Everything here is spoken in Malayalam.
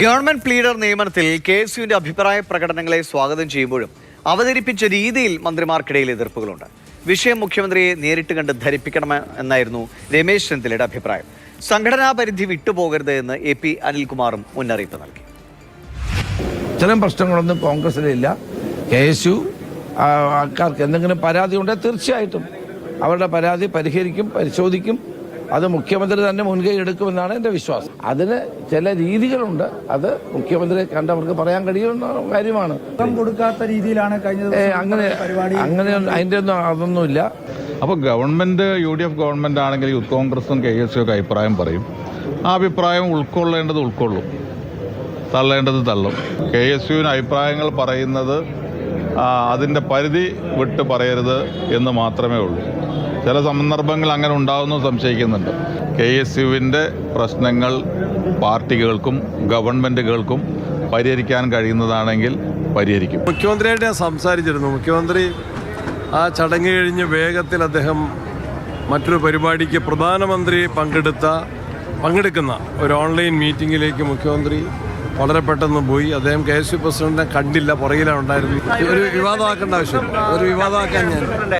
ഗവൺമെന്റ് പ്ലീഡർ നിയമനത്തിൽ KSUവിന്റെ അഭിപ്രായ പ്രകടനങ്ങളെ സ്വാഗതം ചെയ്യുമ്പോഴും അവതരിപ്പിച്ച രീതിയിൽ മന്ത്രിമാർക്കിടയിൽ എതിർപ്പുകളുണ്ട്. വിഷയം മുഖ്യമന്ത്രിയെ നേരിട്ട് കണ്ട് ധരിപ്പിക്കണമെന്നായിരുന്നു രമേശ് ചെന്നിത്തലയുടെ അഭിപ്രായം. സംഘടനാ പരിധി വിട്ടുപോകരുത് എന്ന് AP അനിൽകുമാറും മുന്നറിയിപ്പ് നൽകി. ഇത്തരം പ്രശ്നങ്ങളൊന്നും കോൺഗ്രസിലില്ല. KSU ആൾക്കാർക്ക് എന്തെങ്കിലും പരാതി ഉണ്ടെങ്കിൽ തീർച്ചയായിട്ടും അവരുടെ പരാതി പരിഹരിക്കും, പരിശോധിക്കും. അത് മുഖ്യമന്ത്രി തന്നെ മുൻകൈ എടുക്കുമെന്നാണ് എൻ്റെ വിശ്വാസം. അതിന് ചില രീതികളുണ്ട്. അത് മുഖ്യമന്ത്രിയെ കണ്ടവർക്ക് പറയാൻ കഴിയുന്ന കാര്യമാണ്. കൊടുക്കാത്ത രീതിയിലാണ് അങ്ങനെ അതിൻ്റെ ഒന്നും അതൊന്നുമില്ല. അപ്പോൾ ഗവൺമെന്റ് UDF ഗവൺമെന്റ് ആണെങ്കിൽ യൂത്ത് കോൺഗ്രസും KSU ഒക്കെ അഭിപ്രായം പറയും. ആ അഭിപ്രായം ഉൾക്കൊള്ളേണ്ടത് ഉൾക്കൊള്ളും, തള്ളേണ്ടത് തള്ളും. KSUവിന് അഭിപ്രായങ്ങൾ പറയുന്നത് അതിൻ്റെ പരിധി വിട്ട് പറയരുത് എന്ന് മാത്രമേ ഉള്ളൂ. ചില സന്ദർഭങ്ങൾ അങ്ങനെ ഉണ്ടാകുന്നു സംശയിക്കുന്നുണ്ട്. KSUവിൻ്റെ പ്രശ്നങ്ങൾ പാർട്ടികൾക്കും ഗവൺമെൻറ്റുകൾക്കും പരിഹരിക്കാൻ കഴിയുന്നതാണെങ്കിൽ പരിഹരിക്കും. മുഖ്യമന്ത്രിയായിട്ട് ഞാൻ സംസാരിച്ചിരുന്നു. മുഖ്യമന്ത്രി ആ ചടങ്ങ് കഴിഞ്ഞ് വേഗത്തിൽ അദ്ദേഹം മറ്റൊരു പരിപാടിക്ക് പ്രധാനമന്ത്രി പങ്കെടുക്കുന്ന ഒരു ഓൺലൈൻ മീറ്റിങ്ങിലേക്ക് മുഖ്യമന്ത്രി വളരെ പെട്ടെന്ന് പോയി. അദ്ദേഹം KSU പ്രസിഡന്റിനെ കണ്ടില്ല, പുറകിലാണ് ഉണ്ടായിരുന്നു. ഒരു വിവാദമാക്കേണ്ട ആവശ്യമില്ല. ഒരു വിവാദമാക്കാൻ ഞാൻ